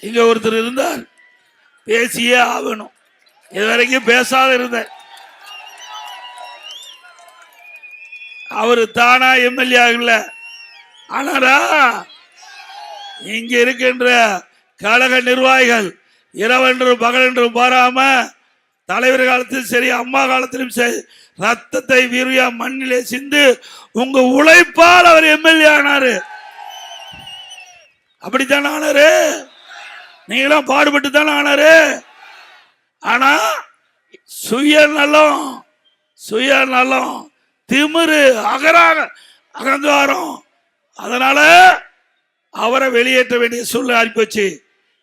இங்க ஒருத்தர் இருந்தார், பேசியே ஆகணும். இதுவரைக்கும் பேசாத இருந்த அவரு தானா எம்எல்ஏ ஆகல. ஆனாரா இங்க இருக்கின்ற கழக நிர்வாகிகள் இரவென்றும் பகலென்றும் பாராம தலைவர் காலத்திலும் சரி அம்மா காலத்திலும் சரி ரத்தத்தை வீரியா மண்ணிலே சிந்து உங்க உழைப்பால் அவர் எம்எல்ஏ ஆனாரு. அப்படித்தானே ஆனாரு? நீங்களாம் பாடுபட்டு தானே ஆனாரு. ஆனா சுயநலம் திமிரு அகங்காரம், அதனால அவரை வெளியேற்ற வேண்டிய சூழ்நிலை ஆகிப்போச்சு.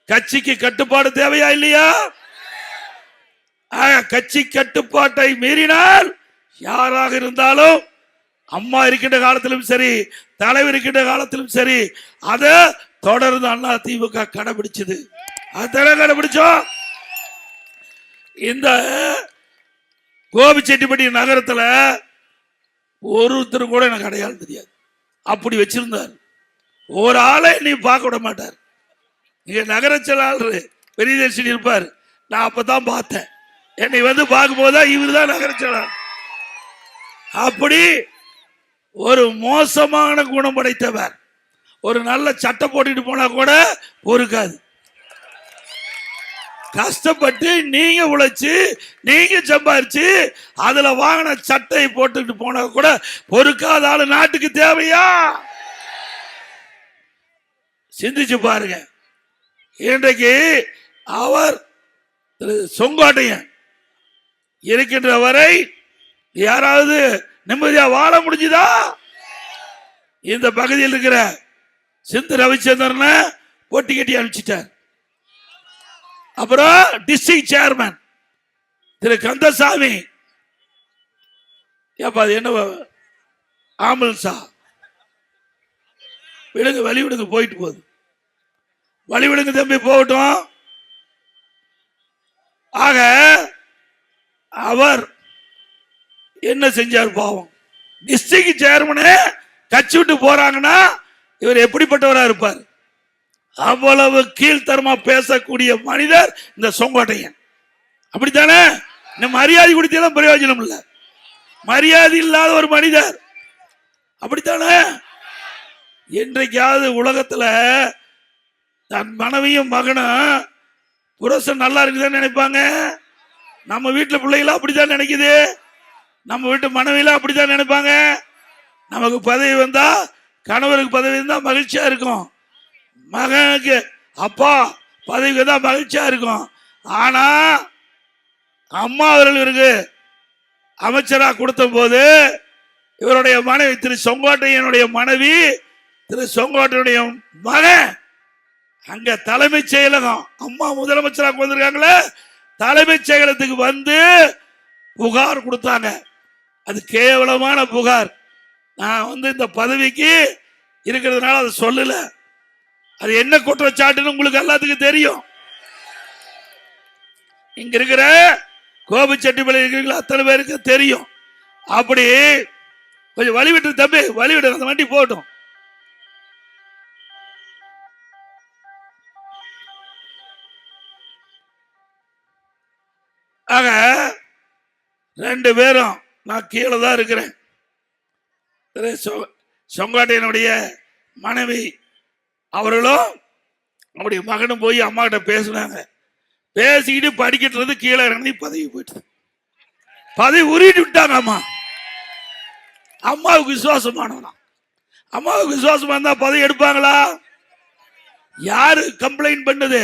கட்சிக்கு கட்டுப்பாடு தேவையா இல்லையா? கட்சி கட்டுப்பாட்டை மீறினால் யாராக இருந்தாலும் அம்மா இருக்கின்ற காலத்திலும் சரி தலைவர் இருக்கின்ற காலத்திலும் சரி அதை தொடர்ந்து அண்ணா திமுக கடைபிடிச்சது. அதை கடைபிடிச்சோம். இந்த கோபிச்செட்டிப்பட்டி நகரத்தில் ஒருத்தர் கூட எனக்கு அடையாளம் தெரியாது. அப்படி வச்சிருந்தார். ஒரு ஆளை நீ பார்க்க விட மாட்டார். இங்க நகர செயலாளர் பெரியதர்ஷினி இருப்பார். நான் அப்பதான் பார்த்தேன். என்னை வந்து பார்க்கும் போதுதான் இவர் தான் நகர செயலாளர். அப்படி ஒரு மோசமான குணம் படைத்தவர். ஒரு நல்ல சட்டை போட்டுட்டு போனா கூட பொறுக்காது. கஷ்டப்பட்டு நீங்க உழைச்சு நீங்க சம்பாரிச்சு அதுல வாங்கின சட்டை போட்டுட்டு போனா கூட பொறுக்காத ஆளு நாட்டுக்கு தேவையா? சிந்திச்சு பாருங்க. இன்றைக்கு அவர் செங்கோட்டையன் இருக்கின்ற வரை யாராவது நிம்மதியா வாழ முடிஞ்சுதா? இந்த பகுதியில் இருக்கிற சிந்து ரவிச்சந்திரனை போட்டி கட்டி அனுப்பிச்சிட்டார். அப்புறம் டிஸ்ட்ரிக்ட் சேர்மன் திரு கந்தசாமி, என்ன ஆம்புலன்ஸா விடுங்க, வழி விடுங்க, போயிட்டு போகுது, வழி விடுங்க தம்பி, போகட்டும். ஆக அவர் என்ன செஞ்சார் பாவம்? டிஸ்ட்ரிக்ட் சேர்மனே கட்சி விட்டு போறாங்கன்னா இவர் எப்படிப்பட்டவரா இருப்பார்? அவ்வளவு கீழ்த்தரமா பேசக்கூடிய மனிதர் இந்த செங்கோட்டையன். அப்படித்தானே? இந்த மரியாதை கொடுத்தாலும் பிரயோஜனம் இல்லை. மரியாதை இல்லாத ஒரு மனிதர். அப்படித்தானே? என்றைக்காவது உலகத்துல தன் மனைவியும் மகனும் புருஷன் நல்லா இருக்குதுன்னு நினைப்பாங்க? நம்ம வீட்டுல பிள்ளைகளா அப்படித்தான் நினைக்குது. நம்ம வீட்டு மனைவியெல்லாம் அப்படித்தான் நினைப்பாங்க. நமக்கு பதவி வந்தா, கணவருக்கு பதவி இருந்தா மகிழ்ச்சியா இருக்கும். மகனுக்கு அப்பா பதவிக்கு தான் மகிழ்ச்சியா இருக்கும். ஆனா அம்மா அவர்கள் இவருக்கு அமைச்சரா கொடுத்த போது இவருடைய மனைவி திரு செங்கோட்டையனுடைய மனைவி திரு செங்கோட்டையனுடைய மகன் அங்க தலைமைச் செயலகம், அம்மா முதலமைச்சராக வந்திருக்காங்களே, தலைமைச் செயலகத்துக்கு வந்து புகார் கொடுத்தாங்க. அது கேவலமான புகார். நான் வந்து இந்த பதவிக்கு இருக்கிறதுனால அதை சொல்லல. அது என்ன குற்றச்சாட்டுன்னு உங்களுக்கு எல்லாத்துக்கும் தெரியும். இங்க இருக்கிற கோபிச்செட்டிப்பாளையம் இருக்கிற அத்தனை பேருக்கு தெரியும். அப்படி கொஞ்சம் வழிவிட்டு தம்பி, வழிவிடு, அந்த வண்டி போட்டும். ஆக ரெண்டு பேரும் நான் கீழே தான் இருக்கிறேன். செங்கோட்டையனுடைய மனைவி அவர்களும் அவருடைய மகனும் போய் அம்மா கிட்ட பேசினாங்க. பேசிக்கிட்டு படிக்கிறது கீழே இறங்கி பதவி போயிட்டு பதவி உருவிட்டு விட்டாங்க. அம்மாவுக்கு விசுவாசமானவனா? அம்மாவுக்கு விசுவாசமா இருந்தா பதவி எடுப்பாங்களா? யாரு கம்ப்ளைண்ட் பண்ணது?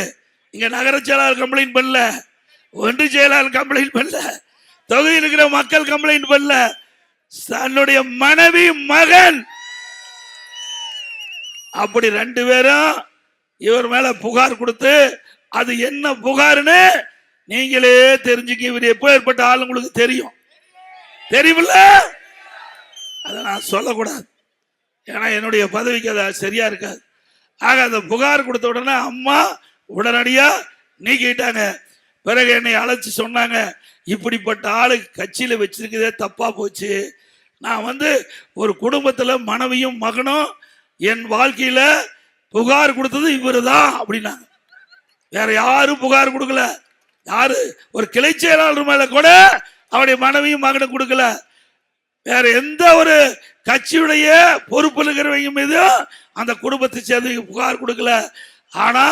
இங்க நகர செயலாளர் கம்ப்ளைண்ட் பண்ணல, ஒன்று செயலாளர் கம்ப்ளைண்ட் பண்ணல, தொகுதியில் இருக்கிற மக்கள் கம்ப்ளைண்ட் பண்ணல, தன்னுடைய மனைவி மகன் அப்படி ரெண்டு பேரும் இவர் மேல புகார் கொடுத்து, அது என்ன புகார்னு நீங்களே தெரிஞ்சுக்க. இவர் எப்போ ஏற்பட்ட ஆள் உங்களுக்கு தெரியும், தெரியுமில்ல? அதை நான் சொல்லக்கூடாது, ஏன்னா என்னுடைய பதவிக்கு அது சரியா இருக்காது. ஆக அந்த புகார் கொடுத்த உடனே அம்மா உடனடியா நீக்கிட்டாங்க. பிறகு என்னை அழைச்சி சொன்னாங்க, இப்படிப்பட்ட ஆளு கட்சியில வச்சிருக்கதே தப்பா போச்சு. நான் வந்து ஒரு குடும்பத்துல மனைவியும் மகனும் என் வாழ்க்கையில புகார் கொடுத்தது இவரு தான் அப்படின்னாங்க. வேற யாரும் புகார் கொடுக்கல. யாரு ஒரு கிளை செயலாளர் மேல கூட அவருடைய மனைவியும் மகனும் கொடுக்கல. வேற எந்த ஒரு கட்சியுடைய பொறுப்பு இருக்கிறவங்க மீது அந்த குடும்பத்தை சேர்ந்து புகார் கொடுக்கல. ஆனா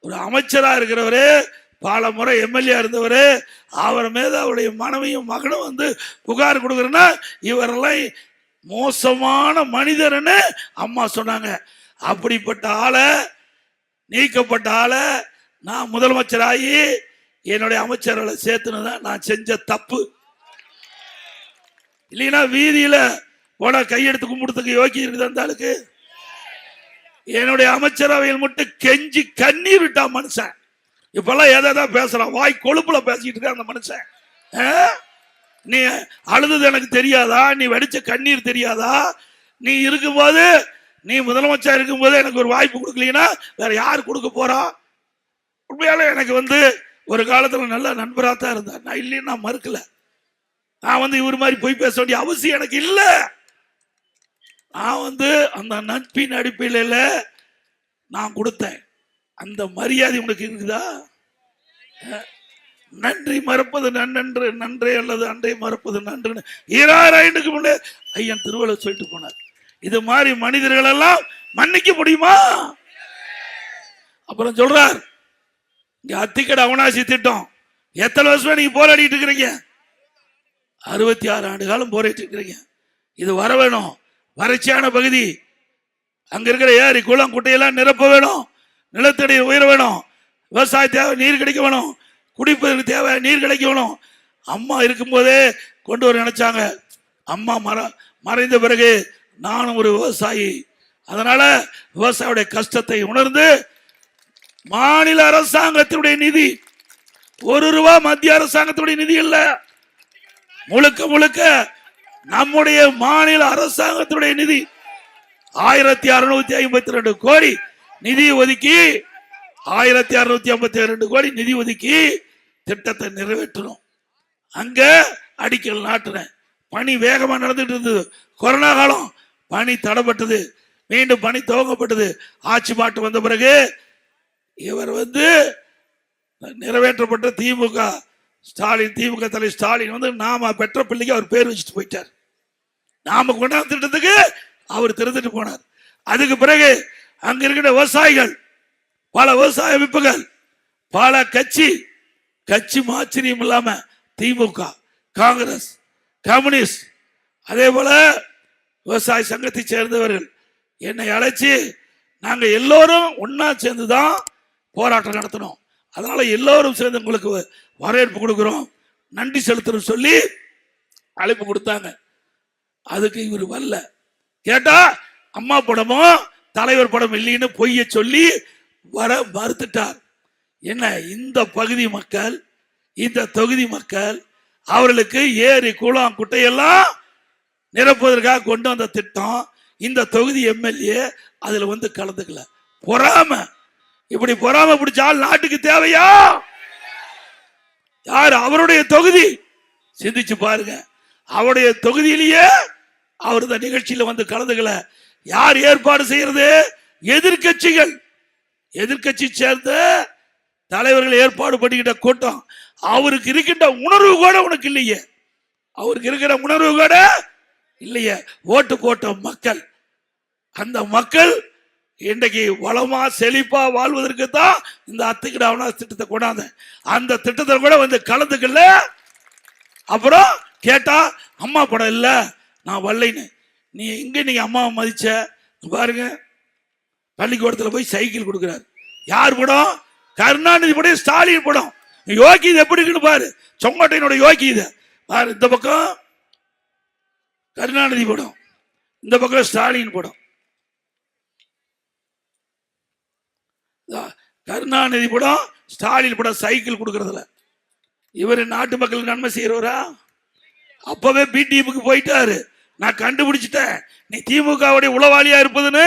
ஒரு அமைச்சரா இருக்கிறவரு, பல முறை எம்எல்ஏ இருந்தவரு, அவர் மீது அவருடைய மனைவியும் மகனும் வந்து புகார் கொடுக்கறன்னா இவரெல்லாம் மோசமான மனிதர்னு அம்மா சொன்னாங்க. அப்படிப்பட்ட ஆளை, நீக்கப்பட்ட ஆளை நான் முதலமைச்சராகி என்னுடைய அமைச்சர்களை சேர்த்துனதான் நான் செஞ்ச தப்பு. இல்லைன்னா வீதியில போன கையெடுத்து கும்பிடுறதுக்கு யோக்கி இருக்குது அந்த ஆளுக்கு. என்னுடைய அமைச்சரவையில் மட்டும் கெஞ்சி கண்ணீர் விட்டா மனுஷன். இப்பெல்லாம் எதை பேசுறான், வாய் கொழுப்புல பேசிட்டு இருக்க அந்த மனுஷன். நீ அழுது எனக்கு தெரியாதா? நீ வடிச்ச கண்ணீர் தெரியாதா? நீ இருக்கும்போது, நீ முதலமைச்சர் இருக்கும்போது எனக்கு ஒரு வாய்ப்பு கொடுக்கலீங்கன்னா வேற யாரு கொடுக்க போறா? உண்மையால எனக்கு வந்து ஒரு காலத்துல நல்ல நண்பராக தான் இருந்தார். நான் இல்லைன்னு நான் மறுக்கல. நான் வந்து இவர் மாதிரி போய் பேச வேண்டிய அவசியம் எனக்கு இல்லை. நான் வந்து அந்த நட்பின் அடிப்படையில் நான் கொடுத்தேன். அந்த மரியாதை உனக்கு இருக்குதா? நன்றி மறப்பது நன்றன்று, நன்றே அல்லது அன்றை மறப்பது நன்றுன்னு 2000 முன்னே ஐயன் திருவள்ளுவர் சொல்லிட்டு போனார். இது மாதிரி மனிதர்கள் எல்லாம் மன்னிக்க முடியுமா? அப்புறம் சொல்றார், இங்க அத்திக்கடை அவனாசி திட்டம் எத்தனை வருஷமா நீங்க போராடிட்டு இருக்கிறீங்க? 66 ஆண்டு காலம் போராடிட்டு இருக்கிறீங்க. இது வர வேணும். வறட்சியான பகுதி, அங்க இருக்கிற ஏரி குளம் குட்டையெல்லாம் நிரப்ப வேணும். நிலத்தடி உயர வேணும். விவசாய தேவை நீர் கிடைக்க வேணும். குடிப்பதற்கு தேவை நீர் கிடைக்க வேணும். அம்மா இருக்கும்போதே கொண்டு வர நினைச்சாங்க. அம்மா மறைந்த பிறகு நானும் ஒரு விவசாயி. அதனால விவசாயியுடைய கஷ்டத்தை உணர்ந்து மாநில அரசாங்கத்தினுடைய நிதி, ₹1 மத்திய அரசாங்கத்தினுடைய நிதி இல்ல, முழுக்க முழுக்க நம்முடைய மாநில அரசாங்கத்தினுடைய நிதி 1652 கோடி நிதி ஒதுக்கி, 1652 கோடி நிதி ஒதுக்கி திட்டத்தை நிறைவேற்றணும். அங்க அடிக்கல் நாட்டுறேன். பணி வேகமா நடந்துட்டு இருந்தது. கொரோனா காலம் பணி தடைப்பட்டது. மீண்டும் பணி துவங்கப்பட்டது. ஆட்சி மாற்றம் வந்த பிறகு இவர் வந்து நிறைவேற்றப்பட்ட திமுக ஸ்டாலின், திமுக தலைவர் ஸ்டாலின் வந்து நாம பெற்ற பிள்ளைக்கு அவர் பேர் வச்சுட்டு போயிட்டார். நாம கொண்டாந்து திட்டத்துக்கு அவர் திறந்துட்டு போனார். அதுக்கு பிறகு அங்க இருக்கிற விவசாயிகள், பல விவசாய அமைப்புகள், பல கட்சி ஆச்சரியம் இல்லாம திமுக, காங்கிரஸ், கம்யூனிஸ்ட், அதே போல விவசாய சங்கத்தை சேர்ந்தவர்கள் என்னை அழைச்சி நாங்க எல்லோரும் ஒன்னா சேர்ந்துதான் போராட்டம் நடத்தணும். அதனால எல்லோரும் சேர்ந்து உங்களுக்கு வரவேற்பு கொடுக்கிறோம், நன்றி செலுத்தணும் சொல்லி அழைப்பு கொடுத்தாங்க. அதுக்கு இவர் வரல. கேட்டா அம்மா படமும் தலைவர் படம் இல்லைன்னு பொய்ய சொல்லி வர மறுத்துட்டார். என்ன, இந்த பகுதி மக்கள், இந்த தொகுதி மக்கள், அவர்களுக்கு ஏரி குளம் குட்டையெல்லாம் நிரப்புவதற்காக கொண்டு வந்த திட்டம். இந்த தொகுதி எம்எல்ஏ அதுல வந்து கலந்துக்கல. பொறாம, இப்படி பொறாம பிடிச்சால் நாட்டுக்கு தேவையா? யார் அவருடைய தொகுதி? சிந்திச்சு பாருங்க. அவருடைய தொகுதியிலேயே அவர் இந்த நிகழ்ச்சியில வந்து கலந்துக்கல. யார் ஏற்பாடு செய்யறது? எதிர்கட்சிகள், எதிர்கட்சி சேர்ந்த தலைவர்கள் ஏற்பாடு பண்ணிக்கிட்ட கூட்டம். அவருக்கு இருக்கின்ற உணர்வு கூட உனக்கு இல்லையே. அவருக்கு இருக்கிற உணர்வு கூட இல்லையே. ஓட்டு போட்ட மக்கள், அந்த மக்கள் இன்றைக்கு வளமா செழிப்பா வாழ்வதற்கு தான் இந்த அத்திக்கடை அவனாசி திட்டத்தை கொண்டாந்த. அந்த திட்டத்தை கூட வந்து கலந்துக்கல. அப்புறம் கேட்டா அம்மா படம் இல்ல, நான் வரலைன்னு. நீ எங்க நீங்க அம்மாவை மதிச்ச? பாருங்க, பள்ளிக்கூடத்தில் போய் சைக்கிள் கொடுக்கிறார். யார் படம்? கருணாநிதி படம், ஸ்டாலின் படம். யோகி இது எப்படி இருக்குன்னு பாரு. செங்கோட்டையனோட யோகி இது பாரு. இந்த பக்கம் கருணாநிதி படம், இந்த பக்கம் ஸ்டாலின் படம். கருணாநிதி படம், ஸ்டாலின் படம் சைக்கிள் கொடுக்கறதுல. இவர் நாட்டு மக்களுக்கு நன்மை செய்யறவரா? அப்பவே பிடிஎம்க்கு போயிட்டாரு. நான் கண்டுபிடிச்சிட்டேன், நீ திமுகவுடைய உளவாளியா இருப்பதுன்னு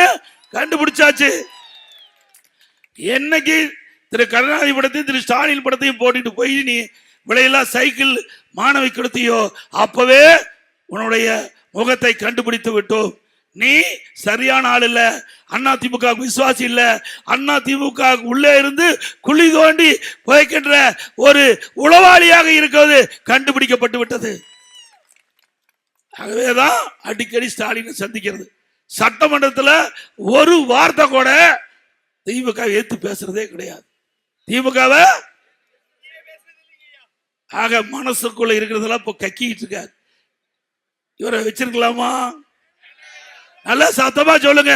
கண்டுபிடிச்சாச்சு. என்னைக்கு திரு கருணாநிதி படத்தையும் திரு ஸ்டாலின் படத்தையும் போட்டுட்டு போய் நீ விலையெல்லாம் சைக்கிள் மாணவி கொடுத்தியோ, அப்பவே உன்னுடைய முகத்தை கண்டுபிடித்து விட்டோம். நீ சரியான ஆள் இல்ல, அண்ணா திமுக விசுவாசி இல்ல, அண்ணா திமுக உள்ளே இருந்து குழி தோண்டி புதைக்கின்ற ஒரு உளவாளியாக இருக்கிறது கண்டுபிடிக்கப்பட்டு விட்டது. ஆகவேதான் அடிக்கடி ஸ்டாலின் சந்திக்கிறது. சட்டமன்றத்தில் ஒரு வார்த்தை கூட திமுக ஏத்து பேசுறதே கிடையாது. திமுகவை ஆக மனசுக்குள்ள இருக்கிறதெல்லாம் இப்ப கக்கிட்டு இருக்காரு. இவரை வச்சிருக்கலாமா? நல்லா சத்தமா சொல்லுங்க.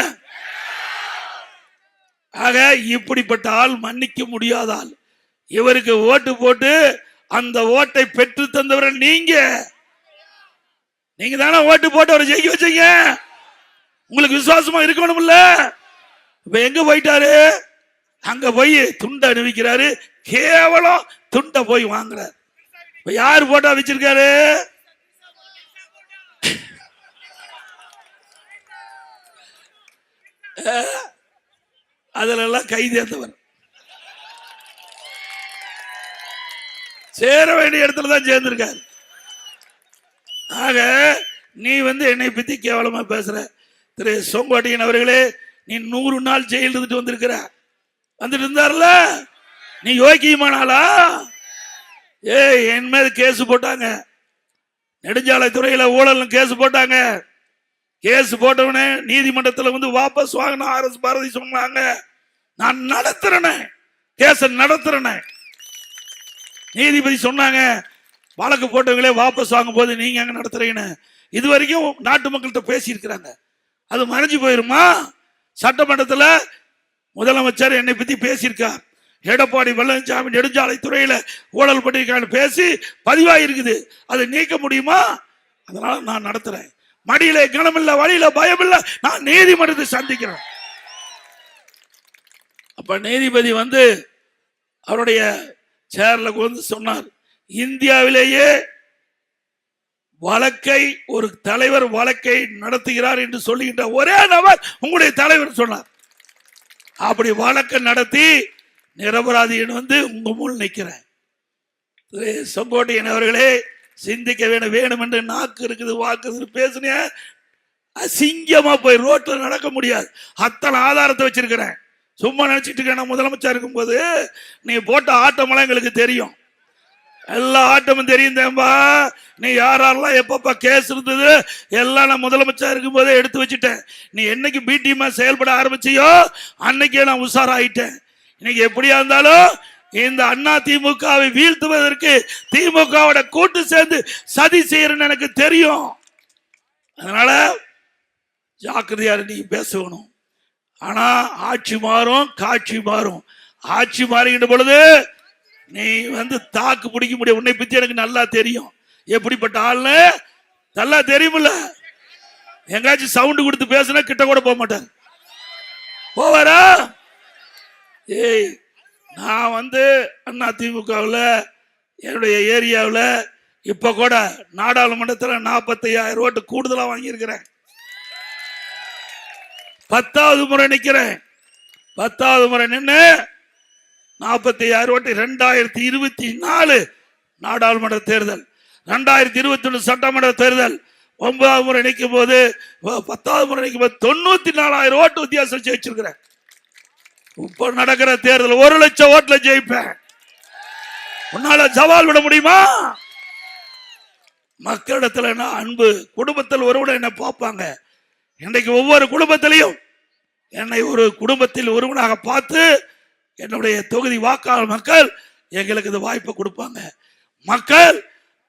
ஆக இப்படிப்பட்ட ஆள் மன்னிக்க முடியாத ஆள். இவருக்கு ஓட்டு போட்டு அந்த ஓட்டை பெற்று தந்தவர்கள் நீங்க தானே ஓட்டு போட்டு அவரை ஜெயிக்க வச்சீங்க. உங்களுக்கு விசுவாசமா இருக்கணும்ல. இப்ப எங்க போயிட்டாரு? அங்க போய் துண்டை அணிவிக்கிறாரு. கேவலம் துண்டை போய் வாங்குறாரு. இப்ப யாரு போட்டா வச்சிருக்காரு? அதுல எல்லாம் கைதேர்ந்தவர். சேர வேண்டிய இடத்துல தான் சேர்ந்திருக்காரு. ஆக நீ என்னை பத்தி கேவலமா பேசுற. திரு செங்கோட்டையன் அவர்களே, நீ 100 நாள் ஜெயில் இருந்துட்டு வந்திருக்கிற. வந்துட்டு இருந்தார்ல, நீ யோக்கியமானாலா? என் மேல கேஸ் போட்டாங்க. நெடுஞ்சாலைத்துறையில ஊழல் கேஸ் போட்டாங்க. கேஸ் போட்டவனே நீதிமன்றத்தில் வாபஸ் வாங்கின ஆர்எஸ் பாரதி சொன்னாங்க, நான் நடத்துறேன், கேஸ் நடத்துறேன். நீதிபதி சொன்னாங்க, வழக்கு போட்டவங்களே வாபஸ் வாங்கும் போது நீங்க அங்க நடத்துறீங்கன்னு. இது வரைக்கும் நாட்டு மக்கள்கிட்ட பேசி இருக்கிறாங்க. அது மறைஞ்சு போயிருமா? சட்டமன்றத்தில் முதலமைச்சர் என்னை பத்தி பேசியிருக்கார். எடப்பாடி பழனிசாமி நெடுஞ்சாலைத்துறையில ஊழல் பண்ணியிருக்கான்னு பேசி பதிவாயிருக்குது. அதை நீக்க முடியுமா? அதனால நான் நடத்துறேன். மடியில கனமில்ல, வழியில பயம் இல்ல, நான் நீதிமன்றத்தை சந்திக்கிறேன். அப்ப நீதிபதி அவருடைய சேர்ல சொன்னார், இந்தியாவிலேயே வழக்கை ஒரு தலைவர் வழக்கை நடத்துகிறார் என்று சொல்லுகின்ற ஒரே நபர் உங்களுடைய தலைவர் சொன்னார். அப்படி வழக்கை நடத்தி நிரபராதி உங்க முன் நிற்கிறேன். செங்கோட்டையன் அவர்களே, சிந்திக்க வேணும் என்று நாக்கு இருக்குது, வாக்கு பேசுன அசிங்கமா போய் ரோட்ல நடக்க முடியாது. அத்தனை ஆதாரத்தை வச்சிருக்கிறேன். சும்மா நினைச்சிட்டு இருக்க. முதலமைச்சர் இருக்கும் போது நீ போட்ட ஆட்டமெல்லாம் எங்களுக்கு தெரியும். எல்லா ஆட்டமும் தெரியும் தேம்பா. நீ யாரெல்லாம் எப்பப்ப கேஸ் இருந்தது எல்லாம் நான் முதலமைச்சர் இருக்கும் போதே எடுத்து வச்சுட்டேன். நீ என்னைக்கு பிடிமா செயல்பட ஆரம்பிச்சியோ அன்னைக்கே நான் உஷாராயிட்டேன். இன்னைக்கு எப்படியா இருந்தாலும் இந்த அண்ணா திமுகவை வீழ்த்துவதற்கு திமுகவோட கூட்டு சேர்ந்து சதி செய்யறன்னு எனக்கு தெரியும். அதனால ஜாக்கிரதையா நீ பேசணும். ஆனா ஆட்சி மாறும், காட்சி மாறும். ஆட்சி மாறுகின்ற பொழுது நீ தாக்கு பிடிக்க முடியும். உன்னை பத்தி எனக்கு நல்லா தெரியும், எப்படிப்பட்ட ஆள்னு நல்லா தெரியுமில்ல. எங்காச்சும் சவுண்ட் கொடுத்து பேசுனா கிட்ட கூட போக மாட்டார். போவாரா? நான் அண்ணா திமுகவில் என்னுடைய ஏரியாவில் இப்ப கூட நாடாளுமன்றத்தில் 45,000 ஓட்டு கூடுதலா வாங்கியிருக்கிறேன். 10வது முறை நிக்கிறேன். 10வது முறை நின்று 45,000 ஓட்டு. 2024 நாடாளுமன்ற தேர்தல், 2021 சட்டமன்ற தேர்தல் 9வது முறை நிற்கும் போது 10வது முறை நிற்கும் போது 94,000 ஓட்டு வித்தியாசம் ஜெயிச்சிருக்கிறேன். இப்ப நடக்கிற தேர்தல் 1 லட்சம் ஓட்டுல ஜெயிப்பேன். உன்னால சவால் விட முடியுமா? மக்களிடத்துல அன்பு, குடும்பத்தில் ஒருவனை என்ன பார்ப்பாங்க. இன்றைக்கு ஒவ்வொரு குடும்பத்திலையும் என்னை ஒரு குடும்பத்தில் ஒருவனாக பார்த்து என்னுடைய தொகுதி வாக்காளர் மக்கள் எங்களுக்கு இந்த வாய்ப்பை கொடுப்பாங்க. மக்கள்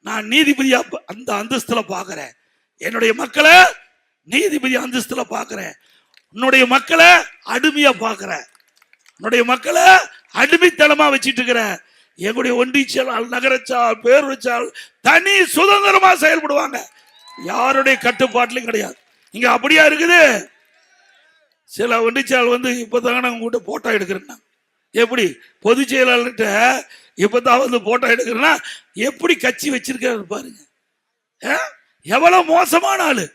நான் நீதிபதியா அந்த அந்தஸ்துல பாக்குறேன். என்னுடைய மக்களை நீதிபதி அந்தஸ்துல பாக்குறேன். உன்னுடைய மக்களை அடிமையா பாக்குறேன். உன்னுடைய மக்களை அடிமைத்தனமா வச்சிட்டு இருக்கிற. எங்களுடைய ஒன்றியச்சால், நகரச்சால், பேரூராட்சியால் தனி சுதந்திரமா செயல்படுவாங்க. யாருடைய கட்டுப்பாட்டிலும் கிடையாது. இங்க அப்படியா இருக்குது? சில ஒன்றியச்சால் இப்பதான் உங்ககிட்ட போட்டோ எடுக்கிறேன். எப்படி பொதுச் செயலாளர்கிட்ட இப்பதான் போட்டோ எடுக்கிறேன்னா எப்படி கட்சி வச்சிருக்காரு பாருங்க. எவ்வளவு மோசமான ஆளு,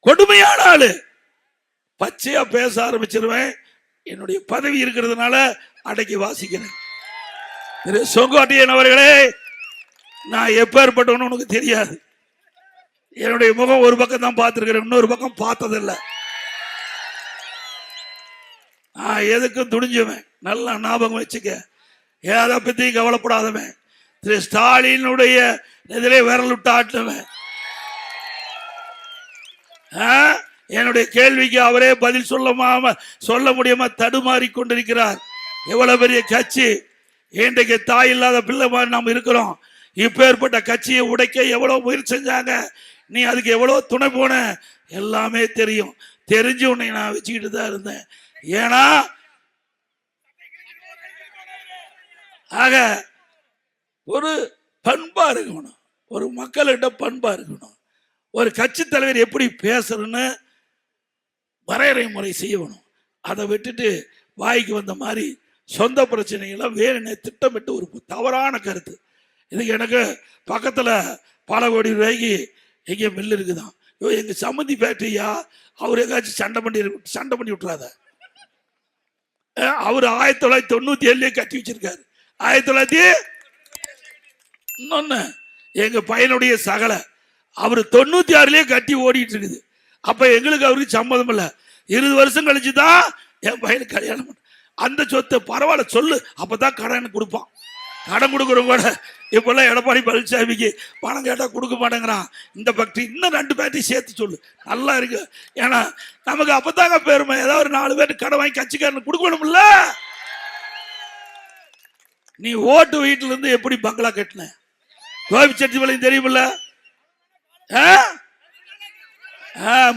கொடுமையான ஆளு. பச்சையா பேச ஆரம்பிச்சிருவேன். என்னுடைய பதவி இருக்கிறதுனால அடக்கி வாசிக்கிறேன். செங்கோட்டையன் அவர்களே, நான் எப்பேற்பட்டவன்னு உனக்கு தெரியாது. என்னுடைய முகம் ஒரு பக்கம் தான் பார்த்திருக்கிறேன், இன்னொரு பக்கம் பார்த்ததில்லை. எதுக்கும் துணிஞ்சவன், நல்லா ஞாபகம் வச்சுக்க. எதை பத்தியும் கவலைப்படாதவன், திரு ஸ்டாலினுடைய இதிலே விரல் விட்டு ஆட்டுவன். என்னுடைய கேள்விக்கு அவரே பதில் சொல்ல முடியாம தடுமாறி கொண்டிருக்கிறார். எவ்வளவு பெரிய கட்சி, இன்றைக்கு தாய் இல்லாத பிள்ளை மாதிரி நாம் இருக்கிறோம். இப்ப ஏற்பட்ட கட்சியை உடைக்க எவ்வளவு முயற்சி செஞ்சாங்க, நீ அதுக்கு எவ்வளவு துணை போன, எல்லாமே தெரியும். தெரிஞ்சு உன்னை நான் வச்சுக்கிட்டு தான் இருந்தேன். ஏன்னா ஆக ஒரு பண்பா இருக்கணும், ஒரு மக்களிடம் பண்பா இருக்கணும். ஒரு கட்சி தலைவர் எப்படி பேசணும்னு வரையறை முறை செய்யணும். அதை விட்டுட்டு வாய்க்கு வந்த மாதிரி சொந்த பிரச்சனைகளை வேறு திட்டமிட்டு ஒரு தவறான கருத்து. இதுக்கு எனக்கு பக்கத்தில் பல கோடி ரூபாய்க்கு எங்கேயும் மில்லு இருக்குதான். எங்க சம்மந்தி ஃபேக்டரியா, அவர் எங்காச்சும் சண்டை பண்ணி விட்டுறாத. அவர் 1997 கட்டி வச்சிருக்காரு. 1900 இன்னொன்னு எங்க பையனுடைய சகலை அவர் 96 கட்டி ஓடிட்டு இருக்குது. அப்ப எங்களுக்கு அவருக்கு சம்மதம் இல்லை. 20 வருஷம் கழிச்சுதான் என் பையனுக்கு கல்யாணம் பண்ண. அந்த சொத்தை பரவாயில்ல சொல்லு, அப்பதான் கடன் கொடுப்பான். கடன் கொடுக்குறவங்க கூட இப்பெல்லாம் எடப்பாடி பழனிசாமிக்கு பணம் கேட்டா கொடுக்க மாட்டேங்கிறான். இந்த ஃபேக்டரி இன்னும் 2 ஃபேக்டரி சேர்த்து சொல்லு, நல்லா இருக்கு. ஏன்னா நமக்கு அப்பதாங்க பெருமை. ஏதாவது ஒரு 4 பேருக்கு கடன் வாங்கி கட்சிக்காரன் கொடுக்கணும்ல. நீ ஓட்டு வீட்டுல இருந்து எப்படி பங்களா கட்டின, கோபிச்செட்டிப்பாளையம் தெரியுமில்ல?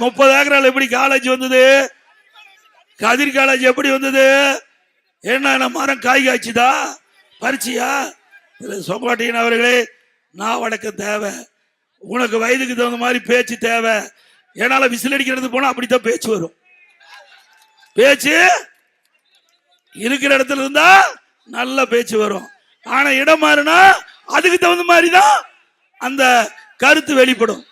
30 ஏக்கரால் எப்படி காலேஜ் வந்தது, கதிர் காலேஜ் எப்படி வந்தது? என்ன மரம் காய் காய்ச்சுதா, பறிச்சியா? சொங்கோட்டையன் அவர்களே, நான் வடக்க தேவை, உனக்கு வயதுக்கு தகுந்த மாதிரி பேச்சு தேவை. என்னால விசில் அடிக்கிறது போனா அப்படித்தான் பேச்சு வரும். பேச்சு இருக்கிற இடத்துல இருந்தா நல்ல பேச்சு வரும். ஆனா இடம் மாறுனா அதுக்கு தகுந்த மாதிரி தான் அந்த கருத்து வெளிப்படும்.